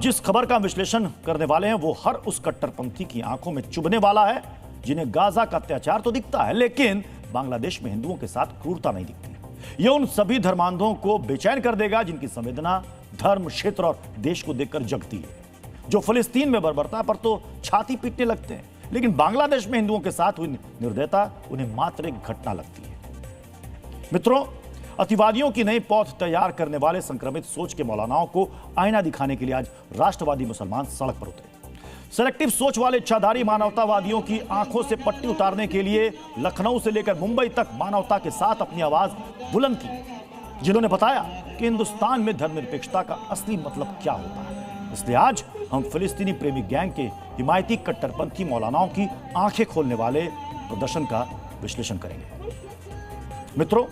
जिस खबर का विश्लेषण करने वाले हैं वो हर उस कट्टरपंथी की आंखों में चुभने वाला है जिन्हें गाजा का अत्याचार तो दिखता है, लेकिन बांग्लादेश में हिंदुओं के साथ क्रूरता नहीं दिखती। यह उन सभी धर्मांधों को बेचैन कर देगा जिनकी संवेदना धर्म, क्षेत्र और देश को देखकर जगती है, जो फिलिस्तीन में बर्बरता पर तो छाती पीटने लगते हैं, लेकिन बांग्लादेश में हिंदुओं के साथ हुई निर्दयता उन्हें मात्र एक घटना लगती है। मित्रों, अतिवादियों की नई पौध तैयार करने वाले संक्रमित सोच के मौलानाओं को आईना दिखाने के लिए आज राष्ट्रवादी मुसलमान सड़क पर उतरे। सेलेक्टिव सोच वाले इच्छाधारी मानवतावादियों की आंखों से पट्टी उतारने के लिए लखनऊ से लेकर मुंबई तक मानवता के साथ अपनी आवाज बुलंद की, जिन्होंने बताया कि हिंदुस्तान में धर्मनिरपेक्षता का असली मतलब क्या होता है। इसलिए आज हम फिलिस्तीनी प्रेमी गैंग के हिमायती कट्टरपंथी मौलानाओं की आंखें खोलने वाले प्रदर्शन का विश्लेषण करेंगे। मित्रों,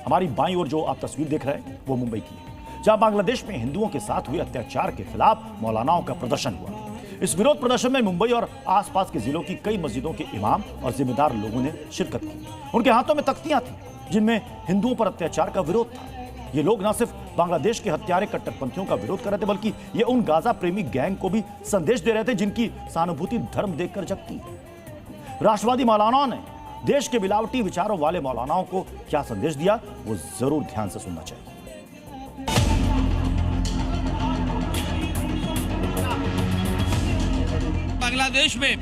हमारी बाईं ओर जो आप तस्वीर देख रहे हैं वो मुंबई की है, जहां बांग्लादेश में हिंदुओं के साथ हुए अत्याचार के खिलाफ मौलानाओं का प्रदर्शन हुआ। इस विरोध प्रदर्शन में मुंबई और आसपास के जिलों की कई मस्जिदों के इमाम और जिम्मेदार लोगों ने शिरकत की। उनके हाथों में तख्तियां थी जिनमें हिंदुओं पर अत्याचार का विरोध था। ये लोग न सिर्फ बांग्लादेश के हत्यारे कट्टरपंथियों का विरोध कर रहे थे, बल्कि ये उन गाजा प्रेमी गैंग को भी संदेश दे रहे थे जिनकी सहानुभूति धर्म देखकर जगती है। राष्ट्रवादी मौलानाओं ने देश के मिलावटी विचारों वाले मौलानाओं को क्या संदेश दिया, वो जरूर ध्यान से सुनना चाहिए। बांग्लादेश में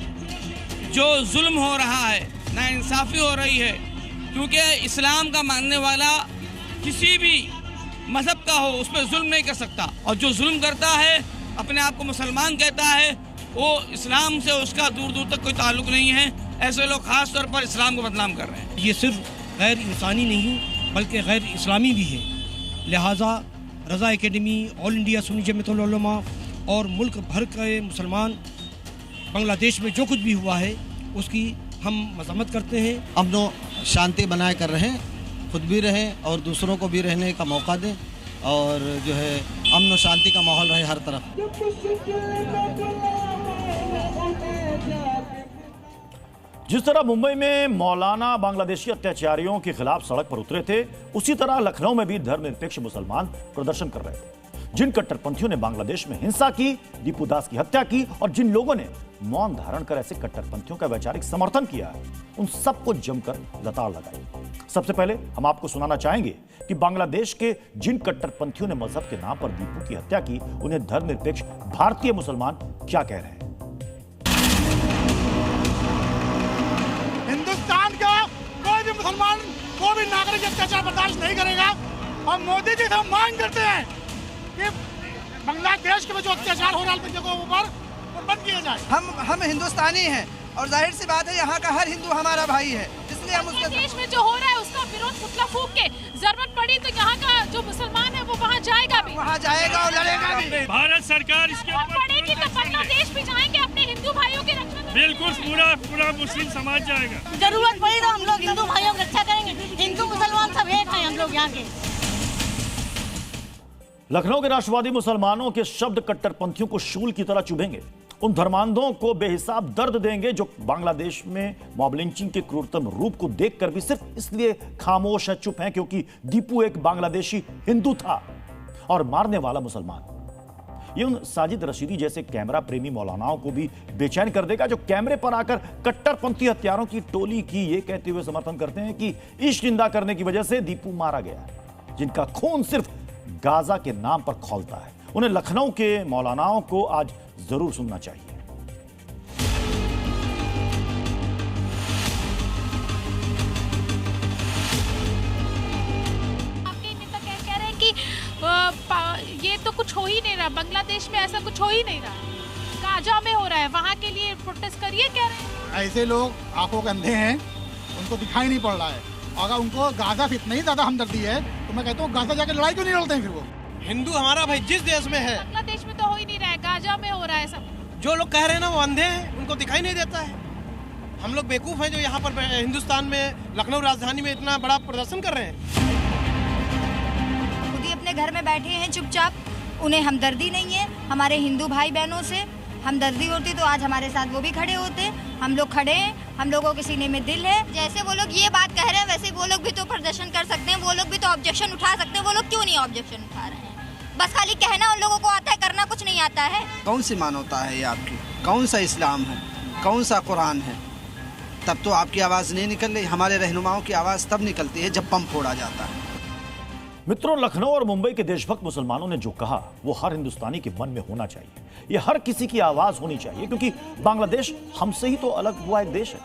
जो जुल्म हो रहा है, नाइंसाफी हो रही है, क्योंकि इस्लाम का मानने वाला किसी भी मजहब का हो उस पर जुल्म नहीं कर सकता, और जो जुल्म करता है अपने आप को मुसलमान कहता है, वो इस्लाम से उसका दूर दूर तक कोई ताल्लुक नहीं है। ऐसे लोग खास तौर पर इस्लाम को बदनाम कर रहे हैं। ये सिर्फ गैर इंसानी नहीं बल्कि गैर इस्लामी भी है। लिहाजा Raza Academy, all India Sunni Jamiatul Ulama और मुल्क भर के मुसलमान बांग्लादेश में जो कुछ भी हुआ है उसकी हम मज़म्मत करते हैं। अमन शांति बनाए कर रहें, खुद भी रहें और दूसरों को भी रहने का मौका दें, और जो है अमन और शांति का माहौल रहे हर तरफ। जिस तरह मुंबई में मौलाना बांग्लादेशी अत्याचारियों के खिलाफ सड़क पर उतरे थे, उसी तरह लखनऊ में भी धर्मनिरपेक्ष मुसलमान प्रदर्शन कर रहे थे। जिन कट्टरपंथियों ने बांग्लादेश में हिंसा की, दीपू दास की हत्या की और जिन लोगों ने मौन धारण कर ऐसे कट्टरपंथियों का वैचारिक समर्थन किया, उन सबको जमकर लताड़ लगाई। सबसे पहले हम आपको सुनाना चाहेंगे कि बांग्लादेश के जिन कट्टरपंथियों ने मजहब के नाम पर दीपू की हत्या की, उन्हें धर्मनिरपेक्ष भारतीय मुसलमान क्या कह रहे हैं। हिंदुस्तान का कोई भी मुसलमान, कोई भी नागरिक अत्याचार बर्दाश्त नहीं करेगा, और मोदी जी से हम मांग करते हैं कि बांग्लादेश के जो अत्याचार हो रहा है जगहों पर वो बंद किया जाए। हम हिंदुस्तानी हैं और जाहिर सी बात है यहाँ का हर हिंदू हमारा भाई है, इसलिए हम उसके देश में जो हो रहा है उसका विरोध पुतला फूंक के जरूरत पड़ी तो यहाँ का जो मुसलमान है वो वहाँ जाएगा भी, वहाँ जाएगा और लड़ेगा भी। भारत सरकार इसके ऊपर पड़ेगी तो बांग्लादेश भी जाएंगे अपने हिंदू भाइयों की रक्षा। बिल्कुल पूरा मुस्लिम समाज जाएगा। जरूरत पड़ी तो हम लोग हिंदू भाइयों की रक्षा करेंगे। हिंदू मुसलमान सब एक हैं हम लोग यहाँ के। लखनऊ के राष्ट्रवादी मुसलमानों के शब्द कट्टरपंथियों को शूल की तरह चुभेंगे, उन धर्मांधों को बेहिसाब दर्द देंगे जो बांग्लादेश में मॉब लिंचिंग के क्रूरतम रूप को देखकर भी सिर्फ इसलिए खामोश है, चुप हैं क्योंकि दीपू एक बांग्लादेशी हिंदू था और मारने वाला मुसलमान। ये उन साजिद रशीदी जैसे कैमरा प्रेमी मौलानाओं को भी बेचैन कर देगा जो कैमरे पर आकर कट्टरपंथी हत्यारों की टोली की ये कहते हुए समर्थन करते हैं कि इश्क जिंदा करने की वजह से दीपू मारा गया, जिनका खून सिर्फ गाजा के नाम पर खौलता है। उन्हें लखनऊ के मौलानाओं को आज जरूर सुनना चाहिए। आपके नेता कह रहे हैं कि ये तो कुछ हो ही नहीं रहा, बांग्लादेश में ऐसा कुछ हो ही नहीं रहा, गाजा में हो रहा है, वहां के लिए प्रोटेस्ट करिए कह रहे हैं। ऐसे लोग आंखों के अंधे हैं, उनको दिखाई नहीं पड़ रहा है। अगर उनको गाजा से इतना ही ज्यादा हमदर्दी है तो मैं कहता हूँ गाजा जाके लड़ाई क्यों नहीं लड़ते हैं फिर वो। हिंदू हमारा भाई जिस देश में है, बांग्लादेश में तो हो ही नहीं रहा है, गाजा में हो रहा है सब। जो लोग कह रहे हैं ना वो अंधे हैं, उनको दिखाई नहीं देता है। हम लोग बेवकूफ हैं जो यहाँ पर हिंदुस्तान में लखनऊ राजधानी में इतना बड़ा प्रदर्शन कर रहे हैं। खुद ही अपने घर में बैठे हैं चुपचाप, उन्हें हमदर्दी नहीं है हमारे हिंदू भाई बहनों से। हमदर्दी होती तो आज हमारे साथ वो भी खड़े होते। हम लोग खड़े हैं, हम लोगों के सीने में दिल है। जैसे वो लोग ये बात कह रहे हैं वैसे वो लोग भी तो प्रदर्शन कर सकते हैं, वो लोग भी तो ऑब्जेक्शन उठा सकते हैं। वो लोग क्यों नहीं ऑब्जेक्शन उठा रहे हैं? बस खाली कहना उन लोगों को आता है, करना कुछ नहीं आता है। कौन सी मानवता है ये आपकी? कौन सा इस्लाम है? कौन सा कुरान है? तब तो आपकी आवाज़ नहीं निकल रही। हमारे रहनुमाओं की आवाज़ तब निकलती है जब बम फोड़ा जाता है। मित्रों, लखनऊ और मुंबई के देशभक्त मुसलमानों ने जो कहा वो हर हिंदुस्तानी के मन में होना चाहिए। ये हर किसी की आवाज होनी चाहिए, क्योंकि बांग्लादेश हमसे ही तो अलग हुआ एक देश है,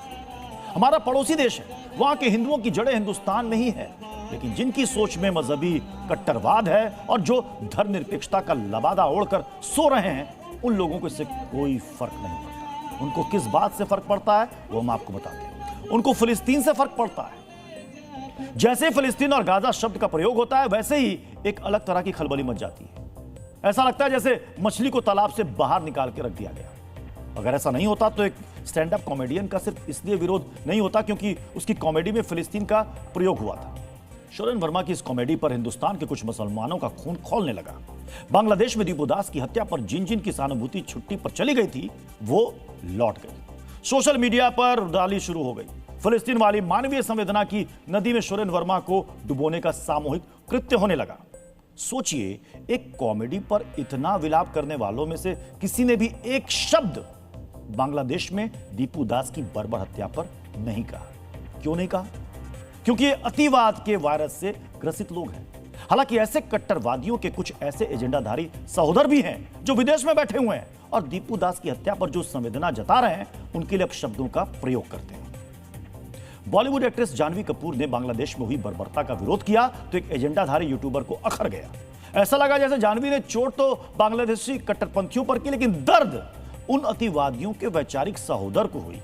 हमारा पड़ोसी देश है। वहां के हिंदुओं की जड़ें हिंदुस्तान में ही है, लेकिन जिनकी सोच में मजहबी कट्टरवाद है और जो धर्मनिरपेक्षता का लबादा ओढ़कर सो रहे हैं, उन लोगों को इससे कोई फर्क नहीं पड़ता। उनको किस बात से फर्क पड़ता है वो हम आपको बताते हैं। उनको फिलिस्तीन से फर्क पड़ता है। जैसे फिलिस्तीन और गाजा शब्द का प्रयोग होता है, वैसे ही एक अलग तरह की खलबली मच जाती है। ऐसा लगता है जैसे मछली को तालाब से बाहर निकाल के रख दिया गया। अगर ऐसा नहीं होता तो एक स्टैंड अप कॉमेडियन का सिर्फ इसलिए विरोध नहीं होता क्योंकि उसकी कॉमेडी में फिलिस्तीन का प्रयोग हुआ था। शोरेन वर्मा की इस कॉमेडी पर हिंदुस्तान के कुछ मुसलमानों का खून खौलने लगा। बांग्लादेश में दीपू दास की हत्या पर जिन जिन की सहानुभूति छुट्टी पर चली गई थी, वो लौट गई। सोशल मीडिया पर रैली शुरू हो गई। फिलिस्तीन वाली मानवीय संवेदना की नदी में शोरेन वर्मा को डुबोने का सामूहिक कृत्य होने लगा। सोचिए, एक कॉमेडी पर इतना विलाप करने वालों में से किसी ने भी एक शब्द बांग्लादेश में दीपू दास की बर्बर हत्या पर नहीं कहा। क्यों नहीं कहा? क्योंकि ये अतिवाद के वायरस से ग्रसित लोग हैं। हालांकि ऐसे कट्टरवादियों के कुछ ऐसे एजेंडाधारी सहोदर भी हैं जो विदेश में बैठे हुए हैं और दीपू दास की हत्या पर जो संवेदना जता रहे हैं, उनके लिए शब्दों का प्रयोग करते हैं। बॉलीवुड एक्ट्रेस जानवी कपूर ने बांग्लादेश में हुई बर्बरता का विरोध किया तो एक एजेंडाधारी यूट्यूबर को अखर गया। ऐसा लगा जैसे जानवी ने चोट तो बांग्लादेशी कट्टरपंथियों पर की, लेकिन दर्द उन अतिवादियों के वैचारिक सहोदर को हुई।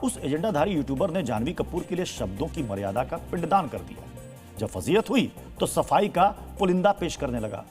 उस एजेंडाधारी यूट्यूबर ने जानवी कपूर के लिए शब्दों की मर्यादा का पिंडदान कर दिया। जब फजीहत हुई तो सफाई का पुलिंदा पेश करने लगा।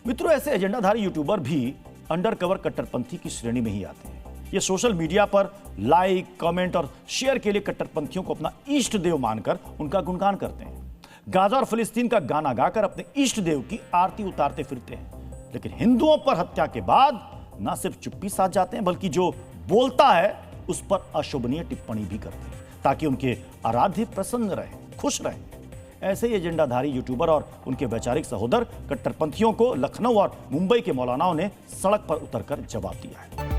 मित्रों, ऐसे एजेंडाधारी यूट्यूबर भी अंडरकवर कट्टरपंथी की श्रेणी में ही आते हैं। ये सोशल मीडिया पर लाइक, कमेंट और शेयर के लिए कट्टरपंथियों को अपना इष्ट देव मानकर उनका गुणगान करते हैं। गाजा और फिलिस्तीन का गाना गाकर अपने इष्ट देव की आरती उतारते फिरते हैं। लेकिन हिंदुओं पर हत्या के बाद न सिर्फ चुप्पी साध जाते हैं, बल्कि जो बोलता है उस पर अशोभनीय टिप्पणी भी करते हैं, ताकि उनके आराध्य प्रसन्न रहें, खुश रहें। ऐसे ही एजेंडाधारी यूट्यूबर और उनके वैचारिक सहोदर कट्टरपंथियों को लखनऊ और मुंबई के मौलानाओं ने सड़क पर उतरकर जवाब दिया है।